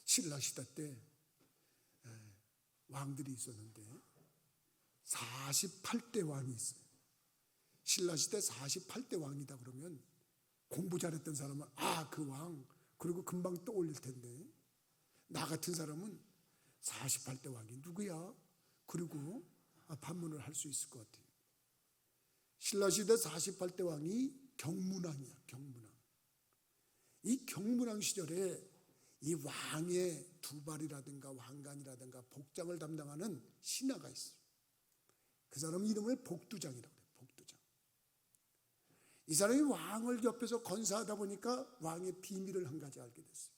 신라시대 때 왕들이 있었는데 48대 왕이 있어요. 신라시대 48대 왕이다 그러면 공부 잘했던 사람은 그 왕 그리고 금방 떠올릴 텐데, 나 같은 사람은 48대 왕이 누구야? 그리고 반문을 할 수 있을 것 같아요. 신라시대 48대 왕이 경문왕이야. 경문왕. 이 경문왕 시절에 이 왕의 두발이라든가 왕관이라든가 복장을 담당하는 신하가 있어요. 그 사람 이름을 복두장이라고 해요. 복두장. 이 사람이 왕을 옆에서 건사하다 보니까 왕의 비밀을 한 가지 알게 됐어요.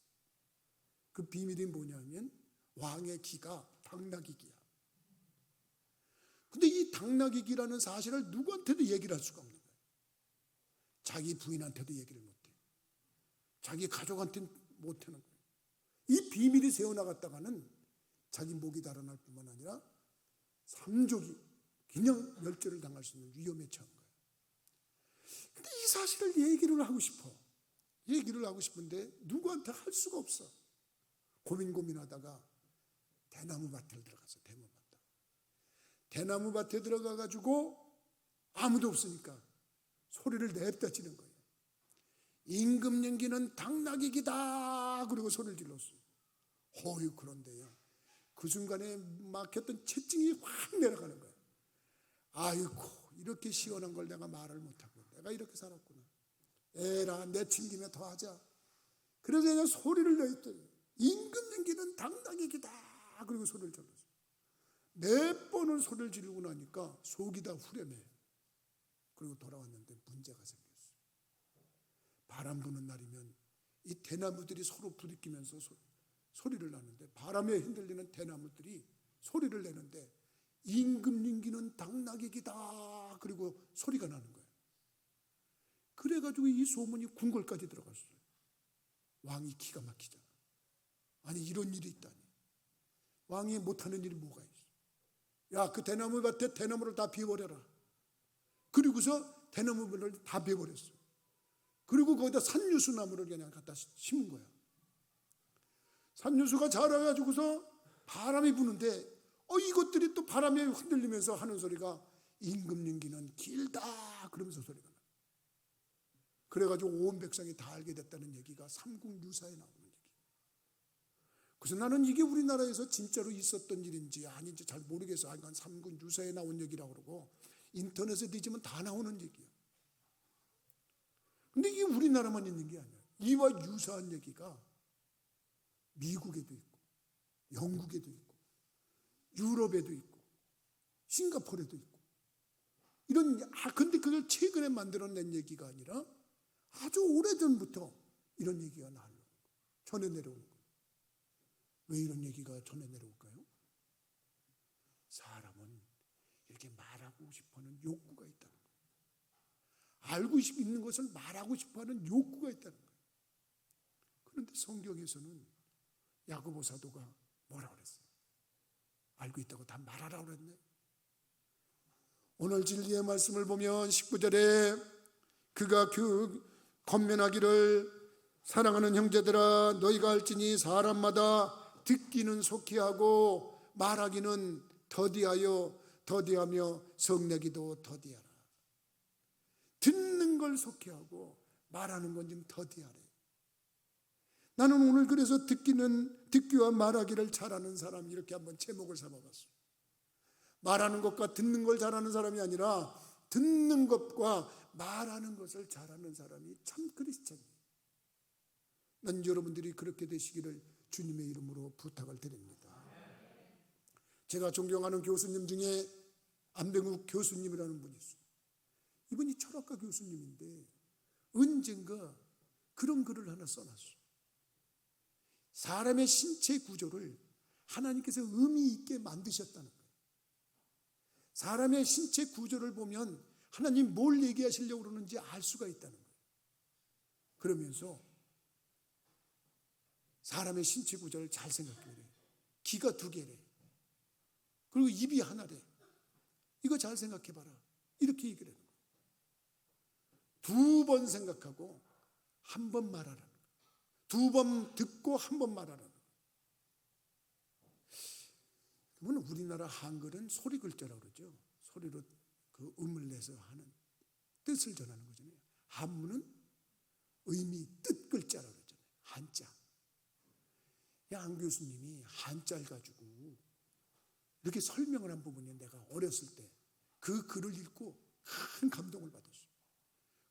그 비밀이 뭐냐면 왕의 기가 당나귀기야. 근데 이 당나귀기라는 사실을 누구한테도 얘기를 할 수가 없는 거예요. 자기 부인한테도 얘기를 못해요. 자기 가족한테는 못하는 거예요. 이 비밀이 새어나갔다가는 자기 목이 달아날 뿐만 아니라 삼족이 그냥 멸절을 당할 수 있는 위험에 처한 거예요. 근데 이 사실을 얘기를 하고 싶어. 얘기를 하고 싶은데 누구한테 할 수가 없어. 고민하다가 대나무 밭에 들어갔어. 대나무 밭에 들어가가지고 아무도 없으니까 소리를 냅다 지는 거예요. 임금님기는 당나귀기다. 그리고 소리를 질렀어요. 그런데요, 그 순간에 막혔던 채증이 확 내려가는 거예요. 아이고, 이렇게 시원한 걸 내가 말을 못하고 내가 이렇게 살았구나. 에라, 내친 김에 더 하자. 그래서 그냥 소리를 내었더니 임금님기는 당나귀기다. 그리고 소리를 질렀어요. 4번을 소리를 지르고 나니까 속이 다 후련해요. 그리고 돌아왔는데 문제가 생겼어요. 바람 부는 날이면 이 대나무들이 서로 부딪히면서 소리를 나는데, 바람에 흔들리는 대나무들이 소리를 내는데 임금님기는 당나귀기다. 그리고 소리가 나는 거예요. 그래가지고 이 소문이 궁궐까지 들어갔어요. 왕이 기가 막히잖아. 아니, 이런 일이 있다니. 왕이 못하는 일이 뭐가 있어? 야, 그 대나무 밭에 대나무를 다 비워버려라. 그리고서 대나무를 다 베버렸어. 그리고 거기다 산유수 나무를 그냥 갖다 심은 거야. 산유수가 자라가지고서 바람이 부는데 이것들이 또 바람에 흔들리면서 하는 소리가 임금님기는 길다. 그러면서 소리가 나. 그래가지고 온 백성이 다 알게 됐다는 얘기가 삼국유사에 나오는 얘기. 그래서 나는 이게 우리나라에서 진짜로 있었던 일인지 아닌지 잘 모르겠어. 하여간 삼국유사에 나온 얘기라고 그러고 인터넷에 뒤지면 다 나오는 얘기야. 근데 이게 우리나라만 있는 게 아니야. 이와 유사한 얘기가 미국에도 있고 영국에도 있고 유럽에도 있고 싱가포르에도 있고 근데 그걸 최근에 만들어낸 얘기가 아니라 아주 오래전부터 이런 얘기가 전해 내려오는 거예요. 왜 이런 얘기가 전해 내려올까요? 사람은 이렇게 말하고 싶어하는 욕구가 있다는 거예요. 알고 있는 것을 말하고 싶어하는 욕구가 있다는 거예요. 그런데 성경에서는 야고보 사도가 뭐라고 그랬어요? 알고 있다고 다 말하라고 그랬네. 오늘 진리의 말씀을 보면 19절에 그가 권면하기를 사랑하는 형제들아, 너희가 알지니 사람마다 듣기는 속히 하고 말하기는 더디하며 성내기도 더디하라. 듣는 걸 속히 하고 말하는 건 좀 더디하래. 나는 오늘 그래서 듣기와 말하기를 잘하는 사람, 이렇게 한번 제목을 삼아봤어요. 말하는 것과 듣는 걸 잘하는 사람이 아니라 듣는 것과 말하는 것을 잘하는 사람이 참 크리스찬이에요. 난 여러분들이 그렇게 되시기를 주님의 이름으로 부탁을 드립니다. 제가 존경하는 교수님 중에 안병욱 교수님이라는 분이 있어요. 이분이 철학과 교수님인데 언젠가 그런 글을 하나 써놨어요. 사람의 신체 구조를 하나님께서 의미 있게 만드셨다는 거예요. 사람의 신체 구조를 보면 하나님 뭘 얘기하시려고 그러는지 알 수가 있다는 거예요. 그러면서 사람의 신체 구조를 잘 생각해야 돼. 귀가 2개래. 그리고 입이 하나래. 이거 잘 생각해봐라. 이렇게 얘기를 하는 거예요. 2번 생각하고 1번 말하라는 거예요. 2번 듣고 1번 말하라는 거예요. 그러면 우리나라 한글은 소리 글자라고 그러죠. 소리로 그 음을 내서 하는 뜻을 전하는 거잖아요. 한문은 의미, 뜻 글자라고 그러잖아요. 한자. 양 교수님이 한자를 가지고 이렇게 설명을 한 부분이 내가 어렸을 때 그 글을 읽고 큰 감동을 받았어요.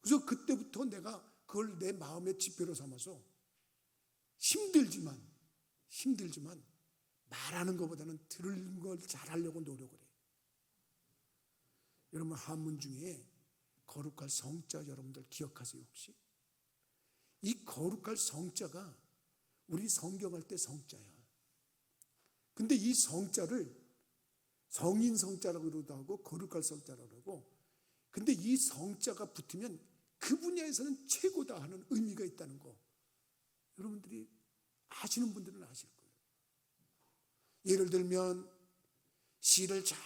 그래서 그때부터 내가 그걸 내 마음의 지표로 삼아서 힘들지만 말하는 것보다는 들은 걸 잘하려고 노력을 해요. 여러분, 한문 중에 거룩할 성자 여러분들 기억하세요 혹시? 이 거룩할 성자가 우리 성경할 때 성자야. 근데 이 성자를 성인 성자라고 그러기도 하고 거룩할 성자라고 그러고, 근데 이 성자가 붙으면 그 분야에서는 최고다 하는 의미가 있다는 거 여러분들이 아시는 분들은 아실 거예요. 예를 들면 시를 잘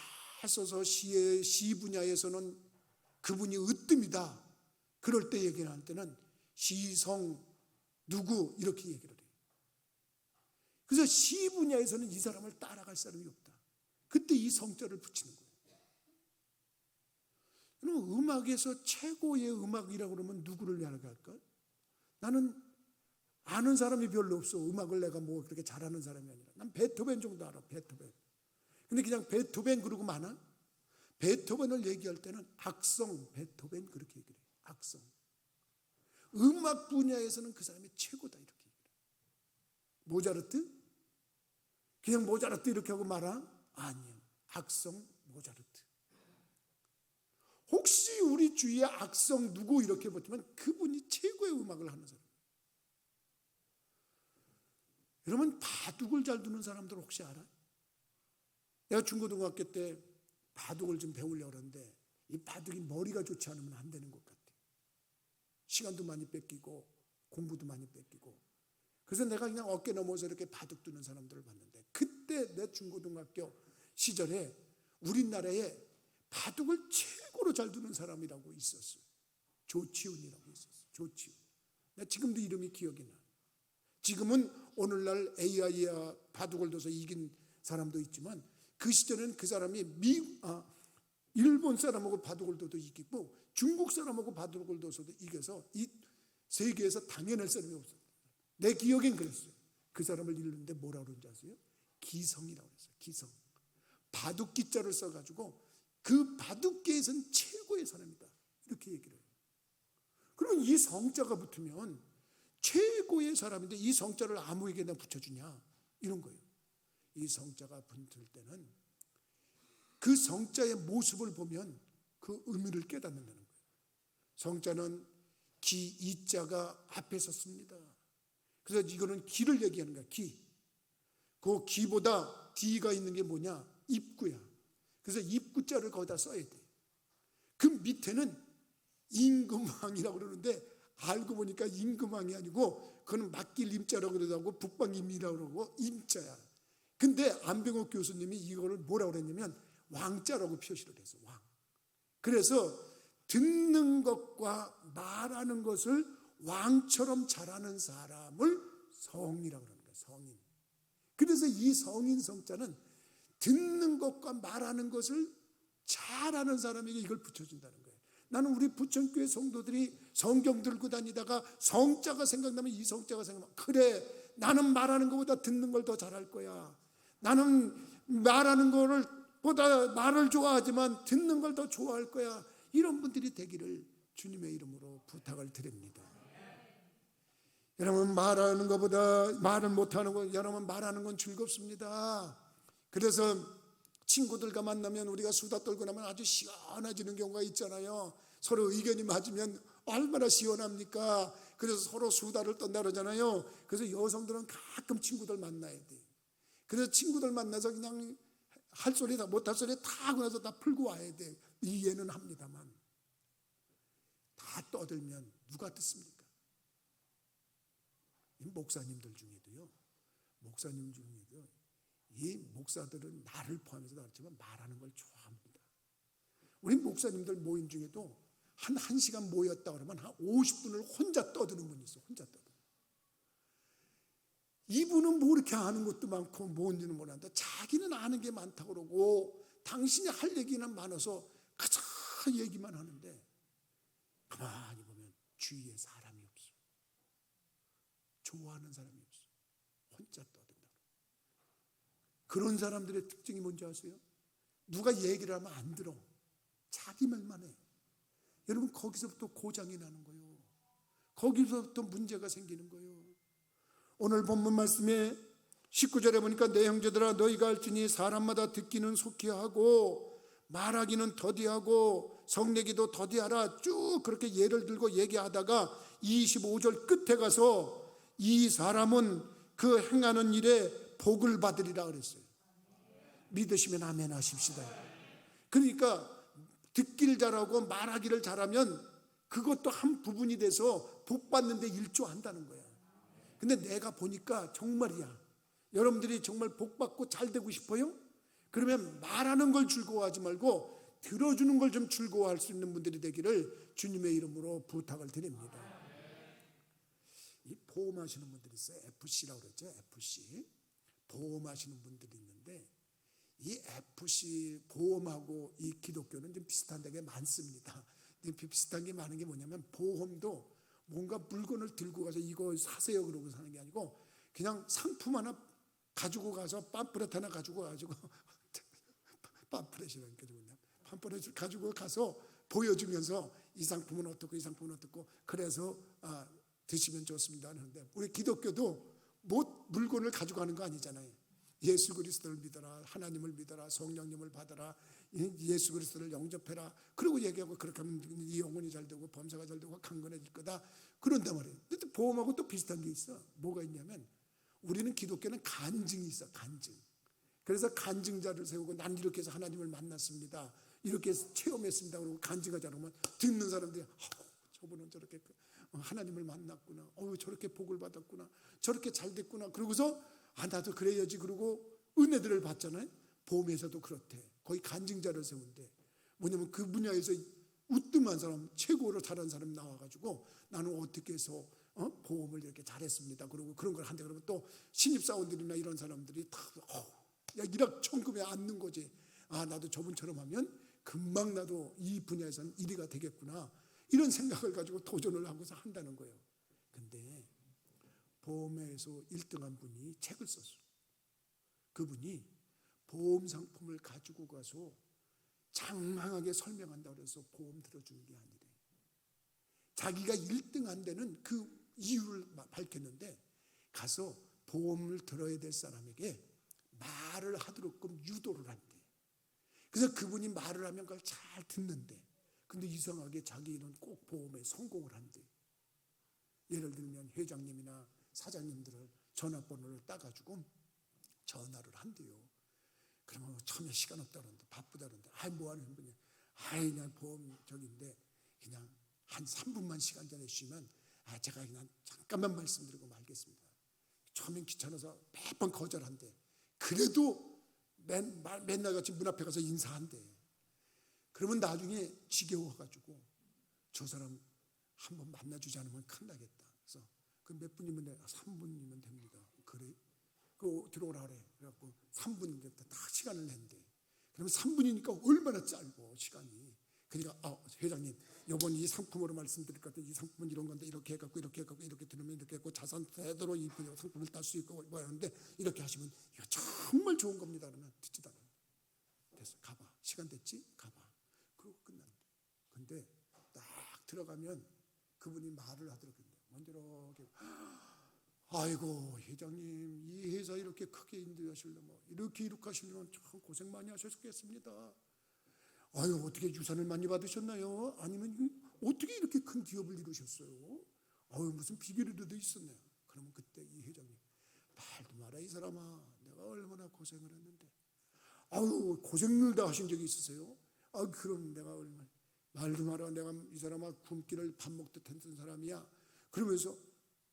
써서 시 분야에서는 그분이 으뜸이다. 그럴 때 얘기할 때는 시성 누구 이렇게 얘기를 해요. 그래서 시 분야에서는 이 사람을 따라갈 사람이 없다. 그때 이 성자를 붙이는 거예요. 그럼 음악에서 최고의 음악이라고 그러면 누구를 생각할까? 나는 아는 사람이 별로 없어. 음악을 내가 뭐 그렇게 잘하는 사람이 아니라. 난 베토벤 정도 알아. 베토벤. 근데 그냥 베토벤 그러고 많아? 베토벤을 얘기할 때는 악성 베토벤 그렇게 얘기를 해요. 악성. 음악 분야에서는 그 사람이 최고다 이렇게 얘기를 해요. 모차르트? 그냥 모차르트 이렇게 하고 말아? 아니요. 악성 모차르트. 혹시 우리 주위에 악성 누구 이렇게 붙으면 그분이 최고의 음악을 하는 사람. 여러분, 바둑을 잘 두는 사람들 혹시 알아요? 내가 중고등학교 때 바둑을 좀 배우려고 하는데 이 바둑이 머리가 좋지 않으면 안 되는 것 같아요. 시간도 많이 뺏기고 공부도 많이 뺏기고. 그래서 내가 그냥 어깨 넘어서 이렇게 바둑 두는 사람들을 봤는데, 그때 내 중고등학교 시절에 우리나라에 바둑을 최고로 잘 두는 사람이라고 있었어요. 조치훈이라고 있었어요. 조치훈. 나 지금도 이름이 기억이 나. 지금은 오늘날 AI야 바둑을 둬서 이긴 사람도 있지만 그 시절에는 그 사람이 일본 사람하고 바둑을 둬도 이기고 중국 사람하고 바둑을 둬서도 이겨서 이 세계에서 당해낼 사람이 없어요. 내 기억엔 그랬어요. 그 사람을 읽는데 뭐라 그러는지 아세요? 기성이라고 했어요. 기성. 바둑 기자를 써가지고 그 바둑계에서는 최고의 사람이다 이렇게 얘기를 해요. 그러면 이 성자가 붙으면 최고의 사람인데 이 성자를 아무에게나 붙여주냐 이런 거예요. 이 성자가 붙을 때는 그 성자의 모습을 보면 그 의미를 깨닫는다는 거예요. 성자는 기, 이자가 앞에 섰습니다. 그래서 이거는 기를 얘기하는 거야. 기. 그 기보다 D가 있는 게 뭐냐? 입구야. 그래서 입구자를 거기다 써야 돼. 그 밑에는 임금왕이라고 그러는데 알고 보니까 임금왕이 아니고 그건 막길 임자라고 그러고 북방임이라고 그러고 임자야. 근데 안병옥 교수님이 이거를 뭐라고 그랬냐면 왕자라고 표시를 했어. 왕. 그래서 듣는 것과 말하는 것을 왕처럼 잘하는 사람을 성이라고 그러는 거야. 성인. 그래서 이 성인 성자는 듣는 것과 말하는 것을 잘하는 사람에게 이걸 붙여준다는 거예요. 나는 우리 부천교회 성도들이 성경 들고 다니다가 성자가 생각나면 이 성자가 생각나면 그래 나는 말하는 것보다 듣는 걸 더 잘할 거야. 나는 말하는 거를 보다 말을 좋아하지만 듣는 걸 더 좋아할 거야. 이런 분들이 되기를 주님의 이름으로 부탁을 드립니다. 여러분, 말하는 것보다 말을 못하는 것, 여러분 말하는 건 즐겁습니다. 그래서 친구들과 만나면 우리가 수다 떨고 나면 아주 시원해지는 경우가 있잖아요. 서로 의견이 맞으면 얼마나 시원합니까? 그래서 서로 수다를 떤다 그러잖아요. 그래서 여성들은 가끔 친구들 만나야 돼. 그래서 친구들 만나서 그냥 할 소리 다 못할 소리 다 하고 나서 다 풀고 와야 돼. 이해는 합니다만 다 떠들면 누가 듣습니까? 목사님들 중에도요. 이 목사들은 나를 포함해서 그렇지만 말하는 걸 좋아합니다. 우리 목사님들 모임 중에도 한 1시간 모였다 그러면 한 50분을 혼자 떠드는 분이 있어. 혼자 떠드는. 이분은 뭐 이렇게 아는 것도 많고 뭔지는 몰랐는데 자기는 아는 게 많다고 그러고 당신이 할 얘기는 많아서 가자 얘기만 하는데 가만히 보면 주위에 사람이 없어. 좋아하는 사람이 없어. 혼자 떠든다. 그런 사람들의 특징이 뭔지 아세요? 누가 얘기를 하면 안 들어. 자기 말만 해. 여러분 거기서부터 고장이 나는 거예요. 거기서부터 문제가 생기는 거예요. 오늘 본문 말씀에 19절에 보니까 내 형제들아 너희가 알지니 사람마다 듣기는 속히 하고 말하기는 더디하고 성내기도 더디하라. 쭉 그렇게 예를 들고 얘기하다가 25절 끝에 가서 이 사람은 그 행하는 일에 복을 받으리라 그랬어요. 믿으시면 아멘 하십시다. 그러니까 듣기를 잘하고 말하기를 잘하면 그것도 한 부분이 돼서 복 받는 데 일조한다는 거야. 근데 내가 보니까 정말이야. 여러분들이 정말 복 받고 잘 되고 싶어요? 그러면 말하는 걸 즐거워하지 말고 들어주는 걸 좀 즐거워할 수 있는 분들이 되기를 주님의 이름으로 부탁을 드립니다. 이 보험하시는 분들이 있어요. FC라고 그러죠. FC. 보험하시는 분들이 있는데 이 FC 보험하고 이 기독교는 좀 비슷한 데가 많습니다. 비슷한 게 많은 게 뭐냐면 보험도 뭔가 물건을 들고 가서 이거 사세요 그러고 사는 게 아니고 그냥 상품 하나 가지고 가서 팜프렛 하나 가지고 가지고 팜프렛이라니까 팜프렛을 가지고 가서 보여주면서 이 상품은 어떻고 이 상품은 어떻고 그래서 드시면 좋습니다 하는데 우리 기독교도 뭐 물건을 가지고 가는 거 아니잖아요. 예수 그리스도를 믿어라. 하나님을 믿어라. 성령님을 받아라. 예수 그리스도를 영접해라. 그리고 얘기하고 그렇게 하면 네 영혼이 잘 되고 범사가 잘 되고 강건해질 거다. 그런단 말이에요. 근데 보험하고 또 비슷한 게 있어. 뭐가 있냐면 우리는 기독교는 간증이 있어. 간증. 그래서 간증자를 세우고 난 이렇게 해서 하나님을 만났습니다. 이렇게 해서 체험했습니다. 그러고 간증하자 그러면 듣는 사람들이 저분은 저렇게 하나님을 만났구나. 저렇게 복을 받았구나. 저렇게 잘 됐구나. 그러고서 나도 그래야지. 그러고 은혜들을 받잖아요. 보험에서도 그렇대. 거의 간증자를 세운대. 뭐냐면 그 분야에서 우뜸한 사람, 최고로 잘한 사람이 나와가지고 나는 어떻게 해서 보험을 이렇게 잘했습니다. 그러고 그런 걸 한다 그러면 또 신입사원들이나 이런 사람들이 다 일확천금에 앉는 거지. 나도 저분처럼 하면 금방 나도 이 분야에서는 1위가 되겠구나. 이런 생각을 가지고 도전을 하고서 한다는 거예요. 근데 보험에서 1등한 분이 책을 썼어. 그분이 보험 상품을 가지고 가서 장황하게 설명한다고 해서 보험 들어주는 게 아니래. 자기가 1등한 데는 그 이유를 밝혔는데 가서 보험을 들어야 될 사람에게 말을 하도록끔 유도를 한대. 그래서 그분이 말을 하면 그걸 잘 듣는데 근데 이상하게 자기는 꼭 보험에 성공을 한대. 예를 들면 회장님이나 사장님들을 전화번호를 따가지고 전화를 한대요. 그러면 처음에 시간 없다 그러는데 바쁘다 그러는데 뭐 하는 분이야. 그냥 보험 저기인데 그냥 한 3분만 시간 좀 내주시면 제가 그냥 잠깐만 말씀드리고 말겠습니다. 처음엔 귀찮아서 몇 번 거절한대. 그래도 맨날 같이 문 앞에 가서 인사한대. 그러면 나중에 지겨워가지고 저 사람 한번 만나주지 않으면 큰일 나겠다. 그래서 그 몇 분이면 돼? 3분이면 됩니다. 그래? 그 들어오라 그래. 그래갖고 3분 딱 시간을 낸대. 그러면 3분이니까 얼마나 짧고 시간이. 그러니까 회장님 이번 이 상품으로 말씀드릴 것 같아요. 이 상품은 이런 건데 이렇게 해갖고 이렇게 들으면 이렇게 해갖고 자산 제대로 이 상품을 딸 수 있고 뭐 하는데 이렇게 하시면 이거 정말 좋은 겁니다. 그러면 듣지도 않아요. 됐어. 가봐. 시간 됐지? 가봐. 그러고 끝난대. 근데 딱 들어가면 그분이 말을 하더라고요. 먼저 이렇게 아이고 회장님 이 회사 이렇게 크게 인도하시려면 이렇게 하시려면 참 고생 많이 하셨겠습니다. 아유 어떻게 유산을 많이 받으셨나요? 아니면 어떻게 이렇게 큰 기업을 이루셨어요? 무슨 비결이라도 있었나요? 그러면 그때 이 회장님 말도 마라 이 사람아 내가 얼마나 고생을 했는데 고생을 다 하신 적이 있으세요? 그럼 내가 얼마나 말도 마라 내가 이 사람아 굶기를 밥 먹듯 했던 사람이야. 그러면서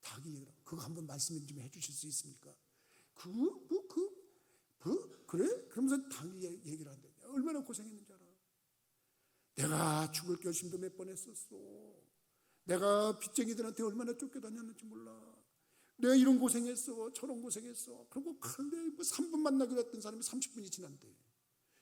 닭이 얘기를 그거 한번 말씀 좀 해주실 수 있습니까? 그래? 그러면서 닭이 얘기를 한대. 얼마나 고생했는지 알아? 내가 죽을 결심도 몇 번 했었어. 내가 빚쟁이들한테 얼마나 쫓겨다녔는지 몰라. 내가 이런 고생했어, 저런 고생했어. 그리고 근데 뭐 3분 만나기로 했던 사람이 30분이 지난대.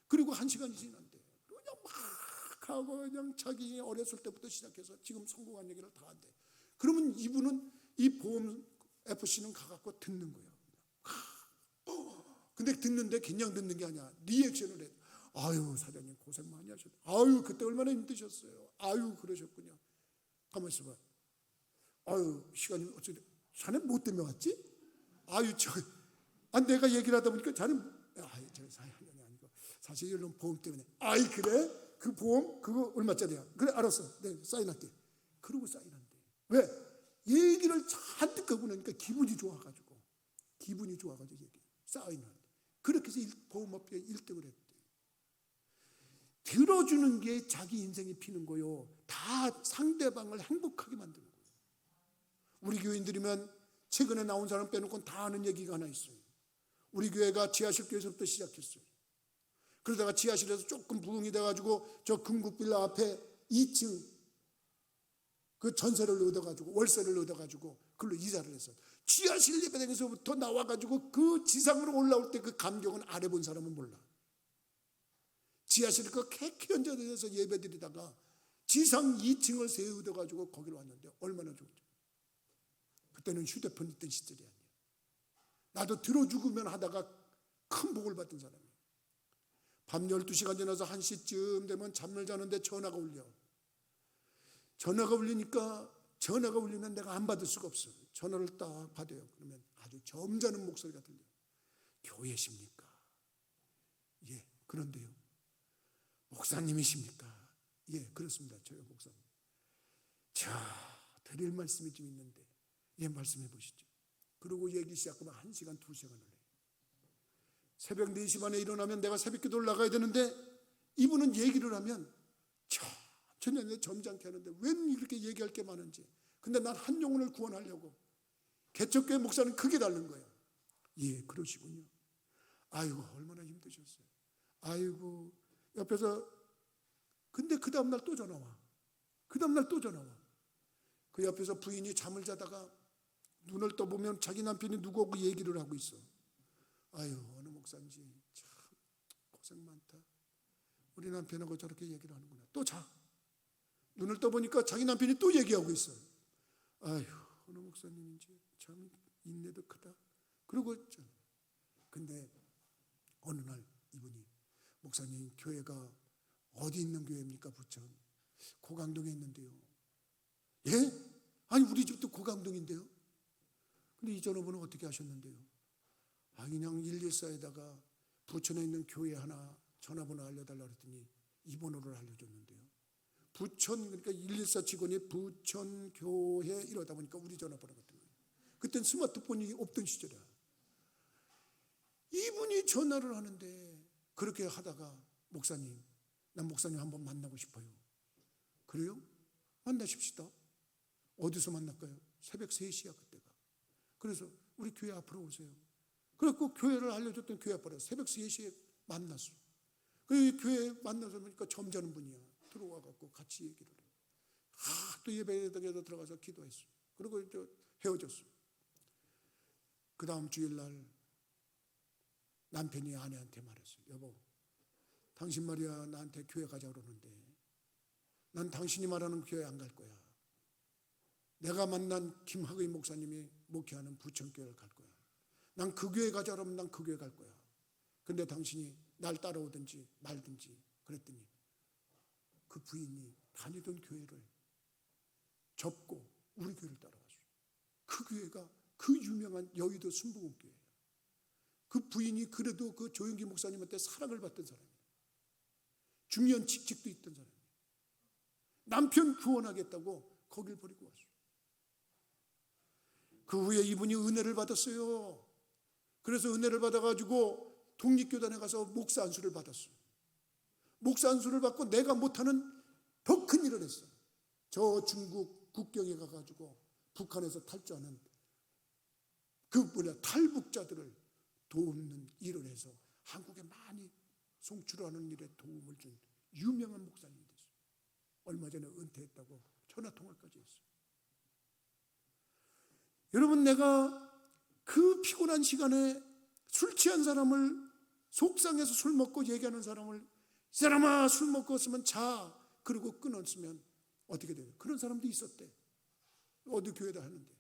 그리고 1시간이 지난대. 그리고 그냥 막 하고 그냥 자기 어렸을 때부터 시작해서 지금 성공한 얘기를 다 한대. 그러면 이분은 이 보험 FC는 가갖고 듣는 거예요. 근데 듣는데 그냥 듣는 게 아니야. 리액션을 해. 아유, 사장님 고생 많이 하셨네. 아유, 그때 얼마나 힘드셨어요. 아유, 그러셨군요. 가만히 있어봐. 아유, 시간이 어쩌지? 자네 뭐 때문에 왔지? 아유, 내가 얘기를 하다 보니까 자네, 아유, 저 사연이 아니고 사실 이런 보험 때문에. 아이, 그래? 그 보험 그거 얼마짜리야? 그래, 알았어. 네, 사인할게. 그러고 사인한대. 왜? 얘기를 잔뜩 하고 나니까 기분이 좋아가지고 얘기 사인한대. 그렇게 해서 보험업계에 1등을 했대. 들어주는 게 자기 인생이 피는 거요. 다 상대방을 행복하게 만드는 거예요. 우리 교인들이면 최근에 나온 사람 빼놓고는 다 아는 얘기가 하나 있어요. 우리 교회가 지하실 교회에서부터 시작했어요. 그러다가 지하실에서 조금 부흥이 돼가지고 저 금국빌라 앞에 2층 그 전세를 얻어가지고 월세를 얻어가지고 그걸로 이사를 했어요. 지하실 예배당에서부터 나와가지고 그 지상으로 올라올 때 그 감격은 안 해본 사람은 몰라. 지하실 그 캐캐 연장에서 예배드리다가 지상 2층을 세 얻어가지고 거기로 왔는데 얼마나 좋죠. 그때는 휴대폰 있던 시절이 아니에요. 나도 들어 죽으면 하다가 큰 복을 받은 사람이에요. 밤 12시가 지나서 1시쯤 되면 잠을 자는데 전화가 울려. 전화가 울리면 내가 안 받을 수가 없어요. 전화를 딱 받아요. 그러면 아주 점잖은 목소리가 들려요. 교회십니까? 예, 그런데요. 목사님이십니까? 예, 그렇습니다. 저요, 목사님. 드릴 말씀이 좀 있는데, 예, 말씀해 보시죠. 그리고 얘기 시작하면 1시간, 2시간을 해요. 새벽 4시 반에 일어나면 내가 새벽 기도를 나가야 되는데, 이분은 얘기를 하면 천천히 점잖게 하는데 웬 이렇게 얘기할 게 많은지. 근데 난 한 영혼을 구원하려고. 개척교회 목사는 크게 다른 거예요. 예, 그러시군요. 아이고, 얼마나 힘드셨어요. 아이고, 옆에서. 근데 그 다음날 또 전화 와. 그 옆에서 부인이 잠을 자다가 눈을 떠보면 자기 남편이 누구하고 얘기를 하고 있어. 아유, 어느 목사인지 참 고생 많다. 우리 남편하고 저렇게 얘기를 하는구나. 또 자. 눈을 떠보니까 자기 남편이 또 얘기하고 있어요. 아유, 어느 목사님인지 참 인내도 크다. 그러고 근데 어느 날 이분이, 목사님, 교회가 어디 있는 교회입니까? 부천 고강동에 있는데요. 예? 아니, 우리 집도 고강동인데요. 근데 이 전화번호 어떻게 하셨는데요? 그냥 114에다가 부천에 있는 교회 하나 전화번호 알려달라 그랬더니 이 번호를 알려줬는데요. 부천, 그러니까 114 직원이 부천 교회 이러다 보니까 우리 전화번호 같은 거예요. 그땐 스마트폰이 없던 시절이야. 이분이 전화를 하는데 그렇게 하다가, 목사님, 난 목사님 한번 만나고 싶어요. 그래요? 만나십시다. 어디서 만날까요? 새벽 3시야 그때가. 그래서 우리 교회 앞으로 오세요. 그래서 교회를 알려줬던 교회 앞으로 새벽 3시에 만났어. 그 교회 만나서 보니까 점잖은 분이야. 들어와갖고 같이 얘기를 해요. 또 예배당에도 들어가서 기도했어. 그리고 이제 헤어졌어. 그 다음 주일날 남편이 아내한테 말했어요. 여보, 당신 말이야 나한테 교회 가자 그러는데 난 당신이 말하는 교회 안 갈 거야. 내가 만난 김학의 목사님이 목회하는 부천교회를 갈 거야. 난 그 교회 가자 그러면 난 그 교회 갈 거야. 근데 당신이 날 따라오든지 말든지. 그랬더니 그 부인이 다니던 교회를 접고 우리 교회를 따라왔어요. 그 교회가 그 유명한 여의도 순복음교회예요. 그 부인이 그래도 그 조영기 목사님한테 사랑을 받던 사람이에요. 중요한 직책도 있던 사람이에요. 남편 구원하겠다고 거길 버리고 왔어요. 그 후에 이분이 은혜를 받았어요. 그래서 은혜를 받아가지고 독립교단에 가서 목사 안수를 받았어요. 목사 안수를 받고 내가 못하는 더 큰 일을 했어요. 저 중국 국경에 가가지고 북한에서 탈주하는 탈북자들을 돕는 일을 해서 한국에 많이 송출하는 일에 도움을 준 유명한 목사님이 됐어요. 얼마 전에 은퇴했다고 전화통화까지 했어요. 여러분, 내가 그 피곤한 시간에 술 취한 사람을, 속상해서 술 먹고 얘기하는 사람을, 이 사람아 술 먹고 왔으면 자, 그러고 끊었으면 어떻게 돼요? 그런 사람도 있었대. 어디 교회다 하는데.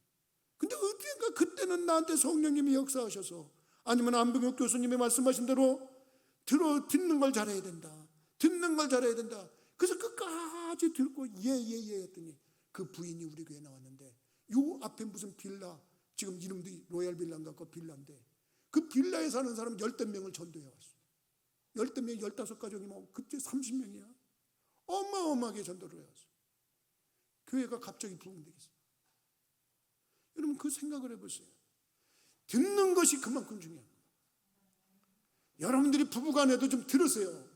근데 어디가 그때는 나한테 성령님이 역사하셔서, 아니면 안병혁 교수님이 말씀하신 대로 듣는 걸 잘해야 된다, 듣는 걸 잘해야 된다. 그래서 끝까지 듣고 예 했더니 그 부인이 우리 교회에 나왔는데, 요 앞에 무슨 빌라, 지금 이름도 로얄 빌라인가 그 빌라인데, 그 빌라에 사는 사람 10명을 전도해 왔어. 10명, 15가족이면 그때 30명이야. 어마어마하게 전도를 해왔어. 교회가 갑자기 부흥되겠어. 여러분, 그 생각을 해보세요. 듣는 것이 그만큼 중요한 거예요. 여러분들이 부부간에도 좀 들으세요.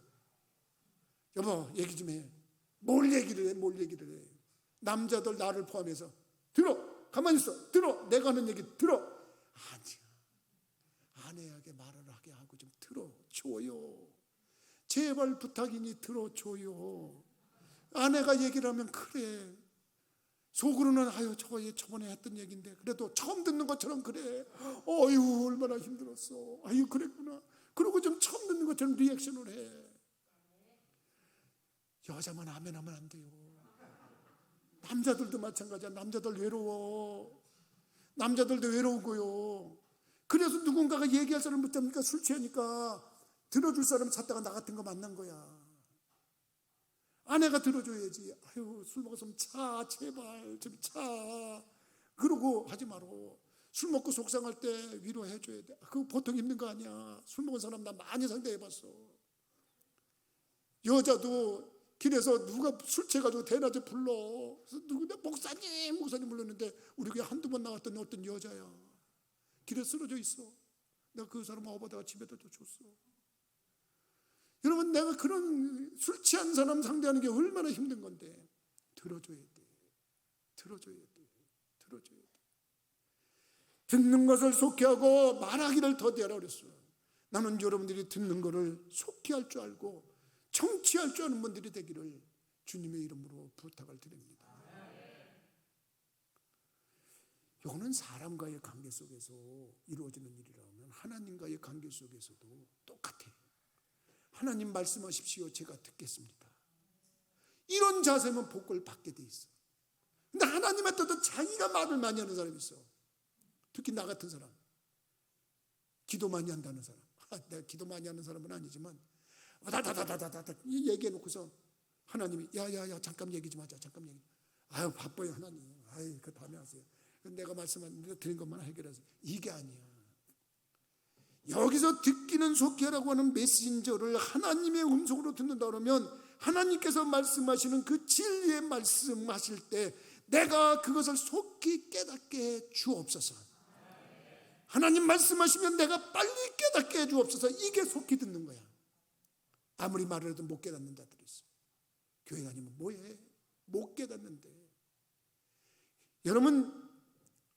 여보, 얘기 좀 해. 뭘 얘기를 해. 남자들 나를 포함해서 들어. 가만히 있어. 들어. 내가 하는 얘기 들어. 아니야. 아내에게 말을 하게 하고 좀 들어줘요. 제발 부탁이니 들어줘요. 아내가 얘기를 하면 그래. 속으로는 아유 저거 저번에 했던 얘기인데 그래도 처음 듣는 것처럼 그래. 어휴 얼마나 힘들었어. 아유 그랬구나. 그러고 좀 처음 듣는 것처럼 리액션을 해. 여자만 아멘하면 안 돼요. 남자들도 마찬가지야. 남자들 외로워. 남자들도 외로우고요. 그래서 누군가가 얘기할 사람 못 잡니까? 술 취하니까 들어줄 사람 찾다가 나 같은 거 만난 거야. 아내가 들어줘야지. 아유 술 먹었으면 차 제발 좀 차. 그러고 하지 말고 술 먹고 속상할 때 위로해줘야 돼. 그거 보통 힘든 거 아니야. 술 먹은 사람 나 많이 상대해봤어. 여자도 길에서 누가 술 취해가지고 대낮에 불러. 그래서 누구냐 목사님 불렀는데 우리 교회 한두 번 나왔던 어떤 여자야. 길에 쓰러져 있어. 내가 그 사람 업어다가 집에다 줬어. 여러분, 내가 그런 술 취한 사람 상대하는 게 얼마나 힘든 건데 들어줘야 돼. 듣는 것을 속히하고 말하기를 더디하라 그랬어요. 나는 여러분들이 듣는 것을 속히할 줄 알고 청취할 줄 아는 분들이 되기를 주님의 이름으로 부탁을 드립니다. 이거는 사람과의 관계 속에서 이루어지는 일이라면 하나님과의 관계 속에서도 똑같아요. 하나님 말씀하십시오. 제가 듣겠습니다. 이런 자세면 복을 받게 돼 있어. 근데 하나님의 뜻은 자기가 말을 많이 하는 사람이 있어. 특히 나 같은 사람. 기도 많이 한다는 사람. 내가 기도 많이 하는 사람은 아니지만 다다다다다다 얘기해 놓고서 하나님이 야야야 잠깐 얘기 좀 하자. 잠깐 얘기. 아유 바빠요 하나님. 아유 그 다음에 하세요. 내가 말씀하는데 드린 것만 해결하세요. 이게 아니야. 여기서 듣기는 속히라고 하는 메신저를 하나님의 음성으로 듣는다 그러면 하나님께서 말씀하시는 그 진리의 말씀하실 때 내가 그것을 속히 깨닫게 해 주옵소서. 하나님 말씀하시면 내가 빨리 깨닫게 해 주옵소서. 이게 속히 듣는 거야. 아무리 말을 해도 못 깨닫는 자들이 있어. 교회 다니면 뭐해? 못 깨닫는데. 여러분,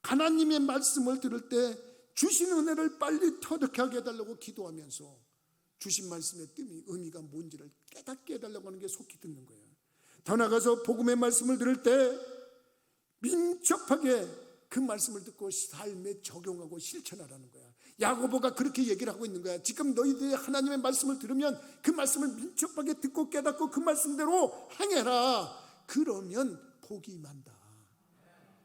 하나님의 말씀을 들을 때 주신 은혜를 빨리 터득하게 하게 해달라고 기도하면서 주신 말씀의 뜻이 의미가 뭔지를 깨닫게 해달라고 하는 게 속히 듣는 거예요. 더 나아가서 복음의 말씀을 들을 때 민첩하게 그 말씀을 듣고 삶에 적용하고 실천하라는 거야. 야고보가 그렇게 얘기를 하고 있는 거야. 지금 너희들이 하나님의 말씀을 들으면 그 말씀을 민첩하게 듣고 깨닫고 그 말씀대로 행해라. 그러면 복이 임한다.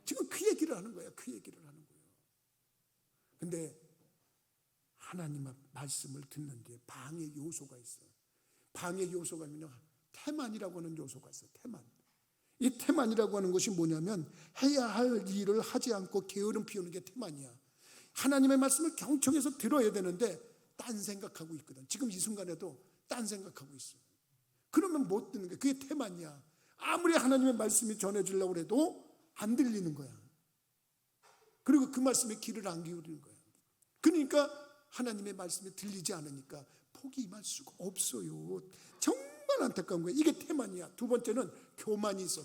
지금 그 얘기를 하는 거야. 그 얘기를 하는 거예요. 근데 하나님의 말씀을 듣는 데 방해 요소가 있어요. 방해 요소가 있으면 태만이라고 하는 요소가 있어요. 태만. 이 태만이라고 하는 것이 뭐냐면 해야 할 일을 하지 않고 게으름 피우는 게 태만이야. 하나님의 말씀을 경청해서 들어야 되는데 딴 생각하고 있거든. 지금 이 순간에도 딴 생각하고 있어. 그러면 못 듣는 거야. 그게 태만이야. 아무리 하나님의 말씀이 전해지려고 해도 안 들리는 거야. 그리고 그 말씀에 귀를 안 기울이는 거야. 그러니까 하나님의 말씀이 들리지 않으니까 복이 임할 수가 없어요. 정말 안타까운 거예요. 이게 태만이야. 두 번째는 교만이 있어.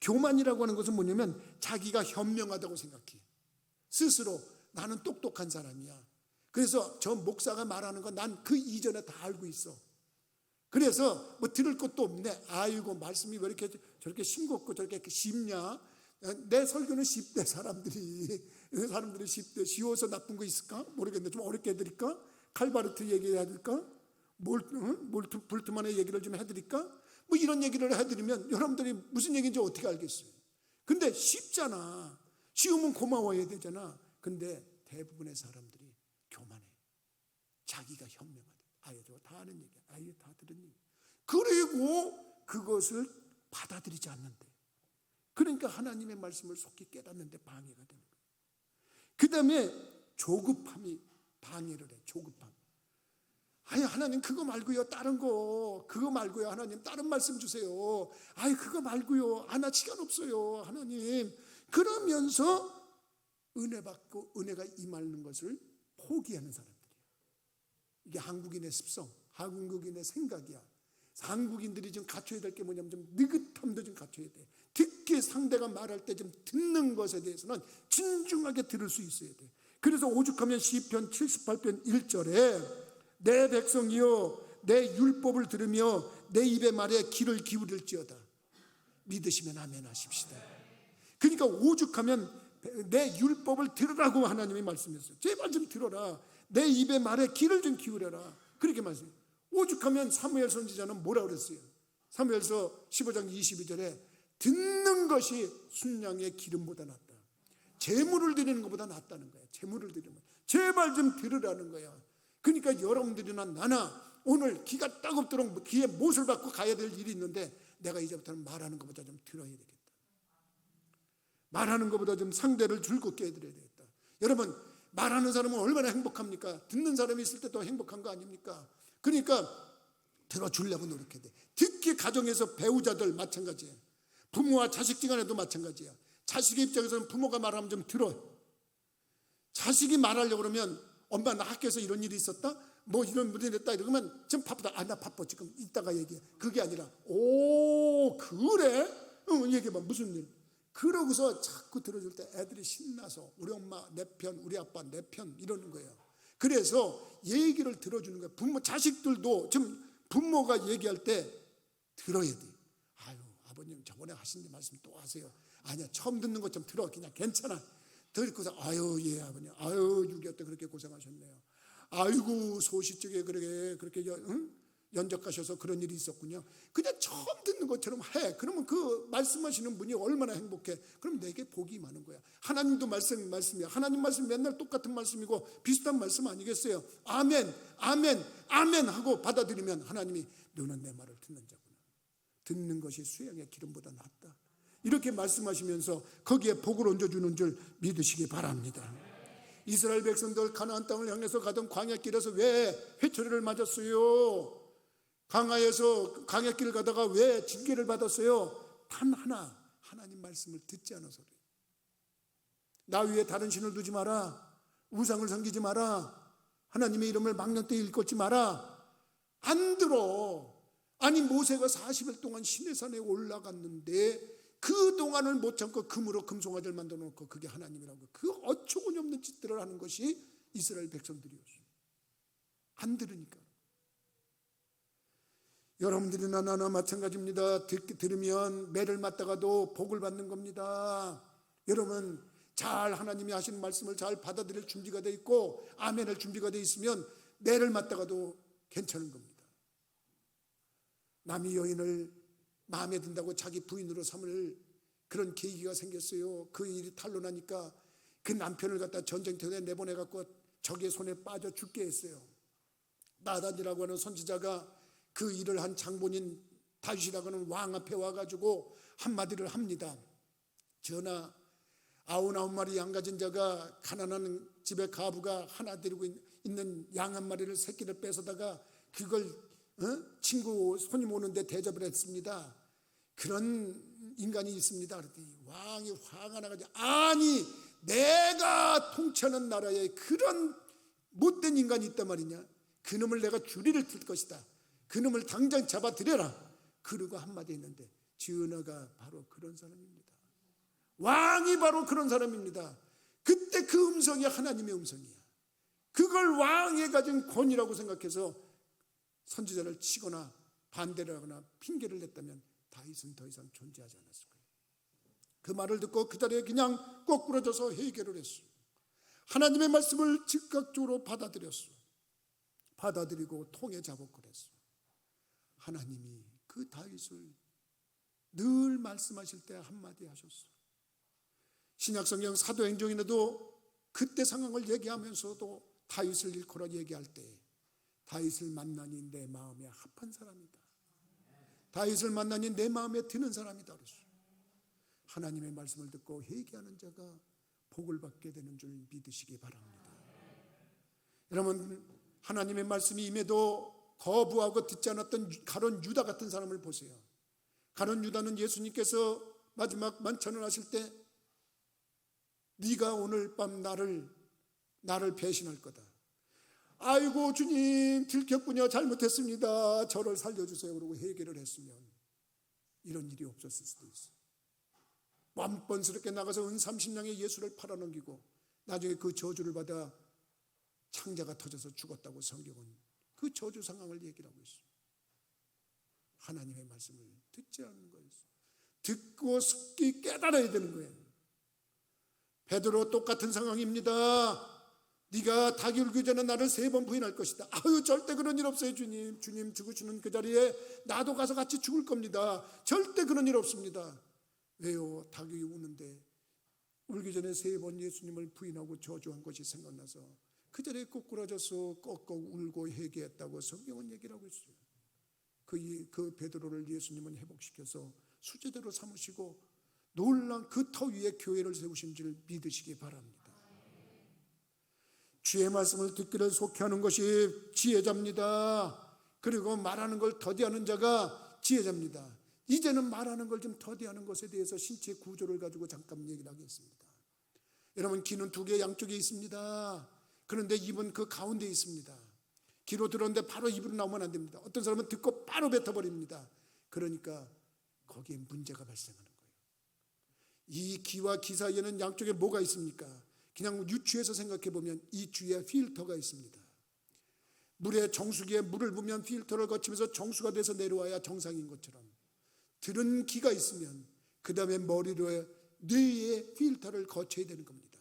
교만이라고 하는 것은 뭐냐면 자기가 현명하다고 생각해. 스스로 나는 똑똑한 사람이야. 그래서 저 목사가 말하는 거 난 그 이전에 다 알고 있어. 그래서 뭐 들을 것도 없네. 아이고 말씀이 왜 이렇게 저렇게 싱겁고 저렇게 쉽냐. 내 설교는 10대 사람들이 10대 쉬워서 나쁜 거 있을까? 모르겠는데 좀 어렵게 해드릴까? 칼바르트 얘기해야 될까? 볼트만의 얘기를 좀 해드릴까? 뭐 이런 얘기를 해드리면 여러분들이 무슨 얘기인지 어떻게 알겠어요? 근데 쉽잖아. 쉬우면 고마워해야 되잖아. 근데 대부분의 사람들이 교만해. 자기가 현명하다. 아예 저거 다 아는 얘기야. 아예 다 들은 얘기. 그리고 그것을 받아들이지 않는데, 그러니까 하나님의 말씀을 속히 깨닫는데 방해가 되는 거예요. 그 다음에 조급함이 방해를 해. 조급함. 아니 하나님 그거 말고요, 다른 거 그거 말고요, 하나님 다른 말씀 주세요. 아니 그거 말고요, 나 시간 없어요 하나님. 그러면서 은혜 받고 은혜가 임하는 것을 포기하는 사람들이에요. 이게 한국인의 습성, 한국인의 생각이야. 한국인들이 좀 갖춰야 될 게 뭐냐면 좀 느긋함도 좀 갖춰야 돼. 특히 상대가 말할 때 좀 듣는 것에 대해서는 진중하게 들을 수 있어야 돼. 그래서 오죽하면 시편 78편 1절에 내 백성이여 내 율법을 들으며 내 입의 말에 귀를 기울일지어다. 믿으시면 아멘 하십시다. 그러니까 오죽하면 내 율법을 들으라고 하나님이 말씀했어요. 제발 좀 들어라. 내 입의 말에 귀를 좀 기울여라. 그렇게 말씀해요. 오죽하면 사무엘 선지자는 뭐라 그랬어요? 사무엘서 15장 22절에 듣는 것이 순양의 기름보다 낫다. 제물을 드리는 것보다 낫다는 거야. 제물을 드리는 거. 제발 좀 들으라는 거야. 그러니까 여러분들이나 나나 오늘 기가 따갑도록 귀에 못을 받고 가야 될 일이 있는데 내가 이제부터는 말하는 것보다 좀 들어야 되겠다. 말하는 것보다 좀 상대를 즐겁게 해드려야 되겠다. 여러분 말하는 사람은 얼마나 행복합니까? 듣는 사람이 있을 때 더 행복한 거 아닙니까? 그러니까 들어주려고 노력해야 돼. 특히 가정에서 배우자들 마찬가지야. 부모와 자식지간에도 마찬가지야. 자식의 입장에서는 부모가 말하면 좀 들어. 자식이 말하려고 그러면 엄마 나 학교에서 이런 일이 있었다? 뭐 이런 일이 됐다 이러면 좀 바쁘다. 나 바빠 지금 이따가 얘기해. 그게 아니라 오 그래? 얘기해봐 무슨 일? 그러고서 자꾸 들어줄 때 애들이 신나서 우리 엄마 내 편, 우리 아빠 내 편 이러는 거예요. 그래서 얘기를 들어주는 거예요. 부모, 자식들도 지금 부모가 얘기할 때 들어야 돼. 아유 아버님 저번에 하신 말씀 또 하세요. 아니야 처음 듣는 것 좀 들어. 그냥 괜찮아. 듣고서 아유 예 아버님 아유 6.25 때 그렇게 고생하셨네요. 아이고 소시적에 그렇게 연적 가셔서 그런 일이 있었군요. 그냥 처음 듣는 것처럼 해. 그러면 그 말씀하시는 분이 얼마나 행복해. 그럼 내게 복이 많은 거야. 하나님도 말씀이야. 하나님 말씀 맨날 똑같은 말씀이고 비슷한 말씀 아니겠어요? 아멘 아멘 아멘 하고 받아들이면 하나님이 너는 내 말을 듣는 자구나. 듣는 것이 수양의 기름보다 낫다. 이렇게 말씀하시면서 거기에 복을 얹어주는 줄 믿으시기 바랍니다. 이스라엘 백성들 가나안 땅을 향해서 가던 광야길에서 왜 회초리를 맞았어요? 광야에서 광야길을 가다가 왜 징계를 받았어요? 단 하나 하나님 말씀을 듣지 않아서 그래요. 나 위에 다른 신을 두지 마라. 우상을 섬기지 마라. 하나님의 이름을 망령 때 일컫지 마라. 안 들어. 아니 모세가 40일 동안 시내산에 올라갔는데 그동안을 못 참고 금으로 금송아지를 만들어 놓고 그게 하나님이라고 그 어처구니 없는 짓들을 하는 것이 이스라엘 백성들이었어요. 안 들으니까. 여러분들이나 나나 마찬가지입니다. 들으면 매를 맞다가도 복을 받는 겁니다. 여러분 잘 하나님이 하시는 말씀을 잘 받아들일 준비가 돼 있고 아멘할 준비가 돼 있으면 매를 맞다가도 괜찮은 겁니다. 남이 여인을 마음에 든다고 자기 부인으로 삼을 그런 계기가 생겼어요. 그 일이 탄로나니까 그 남편을 갖다 전쟁터에 내보내갖고 적의 손에 빠져 죽게 했어요. 나단이라고 하는 선지자가 그 일을 한 장본인 다윗이라고 하는 왕 앞에 와가지고 한마디를 합니다. 전하 99마리 양 가진 자가 가난한 집에 가부가 하나 데리고 있는 양 한 마리를 새끼를 뺏어다가 그걸 친구 손님 오는데 대접을 했습니다. 그런 인간이 있습니다. 그랬더니 왕이 화가 나가지고 아니 내가 통치하는 나라에 그런 못된 인간이 있단 말이냐. 그놈을 내가 주리를 틀 것이다. 그놈을 당장 잡아들여라. 그러고 한마디 했는데 전하가 바로 그런 사람입니다. 왕이 바로 그런 사람입니다. 그때 그 음성이 하나님의 음성이야. 그걸 왕이 가진 권위라고 생각해서 선지자를 치거나 반대를 하거나 핑계를 냈다면 다윗은 더 이상 존재하지 않았을 거예요. 그 말을 듣고 그 자리에 그냥 꼬꾸라져서 해결을 했어요. 하나님의 말씀을 즉각적으로 받아들였어요. 받아들이고 통에 잡고 그랬어요. 하나님이 그 다윗을 늘 말씀하실 때 한마디 하셨어요. 신약성경 사도행전에도 그때 상황을 얘기하면서도 다윗을 일컬어 얘기할 때 다윗을 만나니 내 마음에 합한 사람이다. 다윗을 만나니 내 마음에 드는 사람이다 그랬어요. 하나님의 말씀을 듣고 회개하는 자가 복을 받게 되는 줄 믿으시기 바랍니다. 여러분, 하나님의 말씀이 임해도 거부하고 듣지 않았던 가룟 유다 같은 사람을 보세요. 가룟 유다는 예수님께서 마지막 만찬을 하실 때 네가 오늘 밤 나를 배신할 거다. 아이고 주님 들켰군요. 잘못했습니다. 저를 살려주세요. 그러고 회개를 했으면 이런 일이 없었을 수도 있어요. 뻔뻔스럽게 나가서 은 30냥의 예수를 팔아넘기고 나중에 그 저주를 받아 창자가 터져서 죽었다고 성경은 그 저주 상황을 얘기를 하고 있어요. 하나님의 말씀을 듣지 않는 거예요. 듣고 숙기 깨달아야 되는 거예요. 베드로 똑같은 상황입니다. 네가 닭이 울기 전에 나를 3번 부인할 것이다. 아유 절대 그런 일 없어요. 주님 죽으시는 그 자리에 나도 가서 같이 죽을 겁니다. 절대 그런 일 없습니다. 왜요? 닭이 우는데 울기 전에 3번 예수님을 부인하고 저주한 것이 생각나서 그 자리에 꼬꾸라져서 꺽꺽 울고 회개했다고 성경은 얘기를 하고 있어요. 그 베드로를 예수님은 회복시켜서 수제대로 삼으시고 놀란 그 터 위에 교회를 세우신 줄 믿으시기 바랍니다. 주의 말씀을 듣기를 속해하는 것이 지혜자입니다. 그리고 말하는 걸 더디하는 자가 지혜자입니다. 이제는 말하는 걸 좀 더디하는 것에 대해서 신체 구조를 가지고 잠깐 얘기를 하겠습니다. 여러분, 귀는 2개 양쪽에 있습니다. 그런데 입은 그 가운데 있습니다. 귀로 들었는데 바로 입으로 나오면 안 됩니다. 어떤 사람은 듣고 바로 뱉어버립니다. 그러니까 거기에 문제가 발생하는 거예요. 이 귀와 귀 사이에는 양쪽에 뭐가 있습니까? 그냥 유추해서 생각해 보면 이 주위에 필터가 있습니다. 물에 정수기에 물을 부으면 필터를 거치면서 정수가 돼서 내려와야 정상인 것처럼 들은 귀가 있으면 그 다음에 머리로 뇌에 필터를 거쳐야 되는 겁니다.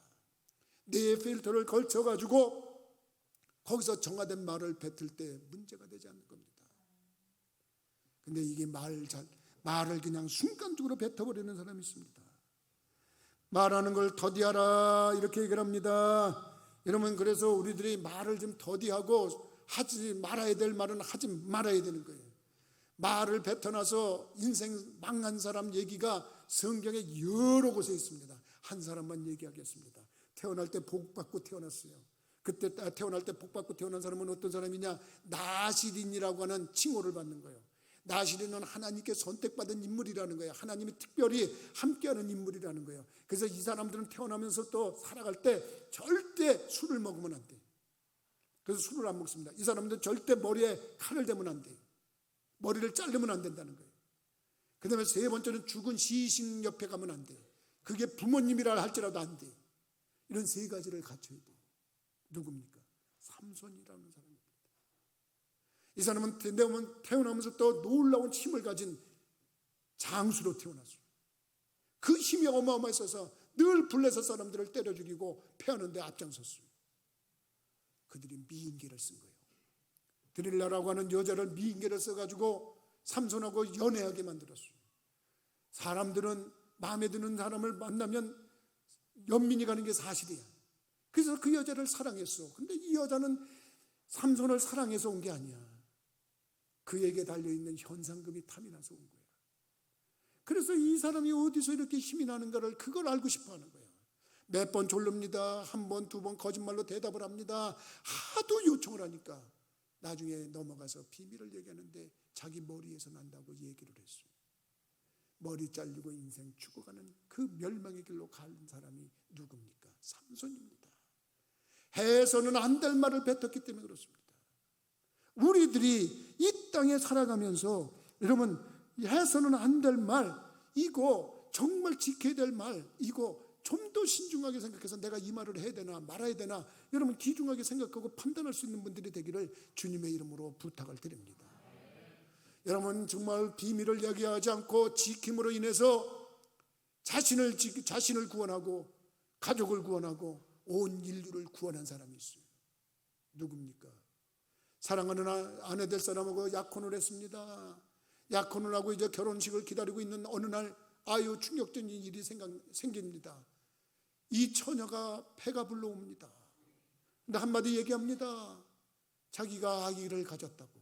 뇌에 필터를 걸쳐가지고 거기서 정화된 말을 뱉을 때 문제가 되지 않는 겁니다. 근데 이게 말을 그냥 순간적으로 뱉어버리는 사람이 있습니다. 말하는 걸 더디하라 이렇게 얘기를 합니다. 여러분, 그래서 우리들이 말을 좀 더디하고 하지 말아야 될 말은 하지 말아야 되는 거예요. 말을 뱉어놔서 인생 망한 사람 얘기가 성경에 여러 곳에 있습니다. 한 사람만 얘기하겠습니다. 태어날 때 복 받고 태어났어요. 그때 태어날 때 복 받고 태어난 사람은 어떤 사람이냐? 나시린이라고 하는 칭호를 받는 거예요. 나시린은 하나님께 선택받은 인물이라는 거예요. 하나님이 특별히 함께하는 인물이라는 거예요. 그래서 이 사람들은 태어나면서 또 살아갈 때 절대 술을 먹으면 안 돼요. 그래서 술을 안 먹습니다. 이 사람들은 절대 머리에 칼을 대면 안 돼요. 머리를 자르면 안 된다는 거예요. 그 다음에 3번째는 죽은 시신 옆에 가면 안 돼요. 그게 부모님이라 할지라도 안 돼요. 이런 3가지를 갖춰야 돼요. 누굽니까? 삼손이라는 사람입니다. 이 사람은 태어나면서 또 놀라운 힘을 가진 장수로 태어났어요. 그 힘이 어마어마했어서 늘 블레셋 사람들을 때려 죽이고 패하는 데 앞장섰어요. 그들이 미인계를 쓴 거예요. 드릴라라고 하는 여자를 미인계를 써가지고 삼손하고 연애하게 만들었어요. 사람들은 마음에 드는 사람을 만나면 연민이 가는 게 사실이야. 그래서 그 여자를 사랑했어. 근데 이 여자는 삼손을 사랑해서 온 게 아니야. 그에게 달려있는 현상금이 탐이 나서 온 거야. 그래서 이 사람이 어디서 이렇게 힘이 나는가를 그걸 알고 싶어 하는 거야. 몇 번 졸릅니다. 1번, 2번 거짓말로 대답을 합니다. 하도 요청을 하니까 나중에 넘어가서 비밀을 얘기하는데 자기 머리에서 난다고 얘기를 했어요. 머리 잘리고 인생 죽어가는 그 멸망의 길로 간 사람이 누굽니까? 삼손입니다. 해서는 안 될 말을 뱉었기 때문에 그렇습니다. 우리들이 이 땅에 살아가면서 여러분, 해서는 안 될 말, 이거 정말 지켜야 될 말, 이거 좀 더 신중하게 생각해서 내가 이 말을 해야 되나 말아야 되나 여러분 귀중하게 생각하고 판단할 수 있는 분들이 되기를 주님의 이름으로 부탁을 드립니다. 여러분, 정말 비밀을 얘기하지 않고 지킴으로 인해서 자신을 구원하고 가족을 구원하고 온 인류를 구원한 사람이 있어요. 누굽니까? 사랑하는 아내 될 사람하고 약혼을 했습니다. 약혼을 하고 이제 결혼식을 기다리고 있는 어느 날 아유 충격적인 일이 생깁니다. 이 처녀가 배가 불러옵니다. 근데 한마디 얘기합니다. 자기가 아기를 가졌다고.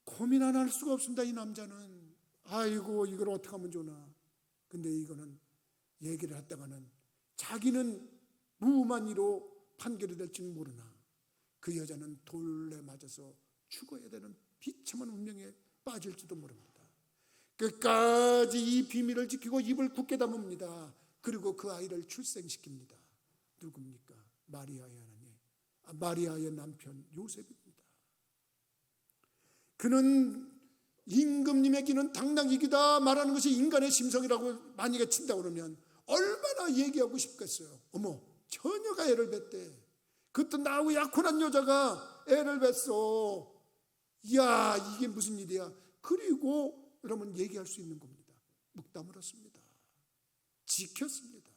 고민 안 할 수가 없습니다. 이 남자는. 아이고 이걸 어떻게 하면 좋나. 근데 이거는 얘기를 했다가는 자기는 무음한 이로 판결이 될지 모르나 그 여자는 돌에 맞아서 죽어야 되는 비참한 운명에 빠질지도 모릅니다. 끝까지 이 비밀을 지키고 입을 굳게 다뭅니다. 그리고 그 아이를 출생시킵니다. 누굽니까? 마리아의 남편 요셉입니다. 그는 임금님의 귀는 당나귀기다 말하는 것이 인간의 심성이라고 만약에 친다고 그러면 얼마나 얘기하고 싶겠어요. 어머, 처녀가 애를 뱄대. 그것도 나하고 약혼한 여자가 애를 뱄어. 이야, 이게 무슨 일이야. 그리고 여러분 얘기할 수 있는 겁니다. 묵다 물었습니다. 지켰습니다.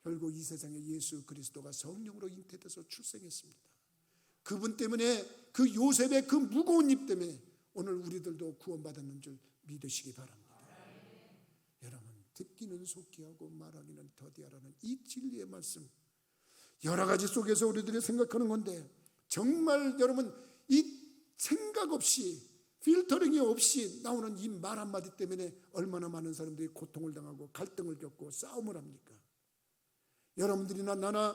결국 이 세상에 예수 그리스도가 성령으로 잉태돼서 출생했습니다. 그분 때문에 그 요셉의 그 무거운 입 때문에 오늘 우리들도 구원받았는 줄 믿으시기 바랍니다. 여러분, 듣기는 속기하고 말하기는 더디하라는 이 진리의 말씀 여러 가지 속에서 우리들이 생각하는 건데 정말 여러분 이 생각 없이 필터링이 없이 나오는 이 말 한마디 때문에 얼마나 많은 사람들이 고통을 당하고 갈등을 겪고 싸움을 합니까? 여러분들이나 나나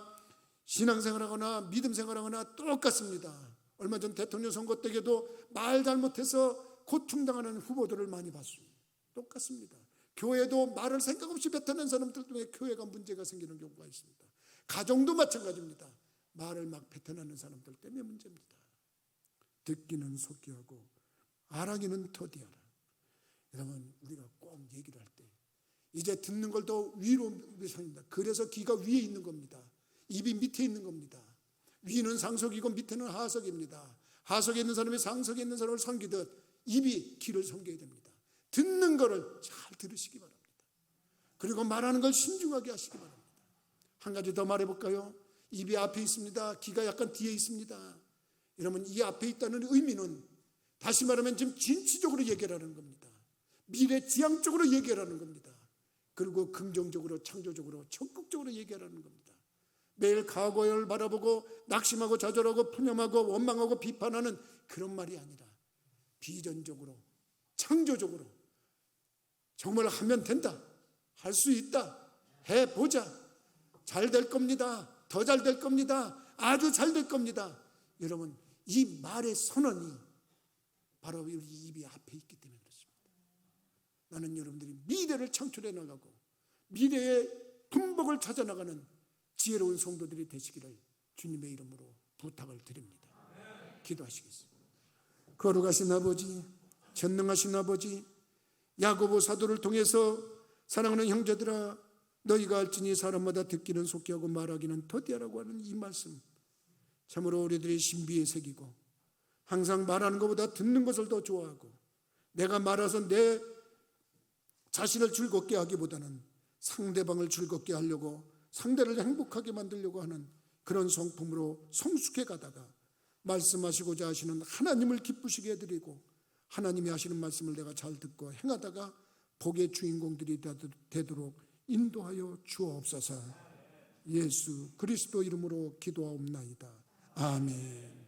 신앙생활하거나 믿음생활하거나 똑같습니다. 얼마 전 대통령 선거 때에도 말 잘못해서 고충당하는 후보들을 많이 봤습니다. 똑같습니다. 교회도 말을 생각 없이 뱉어낸 사람들 때문에 교회가 문제가 생기는 경우가 있습니다. 가정도 마찬가지입니다. 말을 막 뱉어내는 사람들 때문에 문제입니다. 듣기는 속기하고 말하기는 더디하라. 여러분 우리가 꼭 얘기를 할 때 이제 듣는 걸 더 위로 보십니다. 그래서 귀가 위에 있는 겁니다. 입이 밑에 있는 겁니다. 위는 상속이고 밑에는 하속입니다. 하속에 있는 사람이 상속에 있는 사람을 섬기듯 입이 귀를 섬겨야 됩니다. 듣는 거를 잘 들으시기 바랍니다. 그리고 말하는 걸 신중하게 하시기 바랍니다. 한 가지 더 말해볼까요? 입이 앞에 있습니다. 귀가 약간 뒤에 있습니다. 여러분 이 앞에 있다는 의미는 다시 말하면 지금 진취적으로 얘기하는 겁니다. 미래지향적으로 얘기하는 겁니다. 그리고 긍정적으로 창조적으로 적극적으로 얘기하는 겁니다. 매일 과거를 바라보고 낙심하고 좌절하고 푸념하고 원망하고 비판하는 그런 말이 아니라 비전적으로 창조적으로 정말 하면 된다, 할 수 있다, 해보자, 잘 될 겁니다, 더 잘 될 겁니다, 아주 잘 될 겁니다. 여러분 이 말의 선언이 바로 우리 입이 앞에 있기 때문에 그렇습니다. 나는 여러분들이 미래를 창출해 나가고 미래의 품복을 찾아나가는 지혜로운 성도들이 되시기를 주님의 이름으로 부탁을 드립니다. 기도하시겠습니다. 거룩하신 아버지, 전능하신 아버지, 야고보 사도를 통해서 사랑하는 형제들아 너희가 알지니 사람마다 듣기는 속기하고 말하기는 더디하라고 하는 이 말씀 참으로 우리들의 신비에 새기고 항상 말하는 것보다 듣는 것을 더 좋아하고 내가 말해서 내 자신을 즐겁게 하기보다는 상대방을 즐겁게 하려고 상대를 행복하게 만들려고 하는 그런 성품으로 성숙해 가다가 말씀하시고자 하시는 하나님을 기쁘시게 해드리고 하나님이 하시는 말씀을 내가 잘 듣고 행하다가 복의 주인공들이 되도록 인도하여 주옵소서. 예수 그리스도 이름으로 기도하옵나이다. 아멘.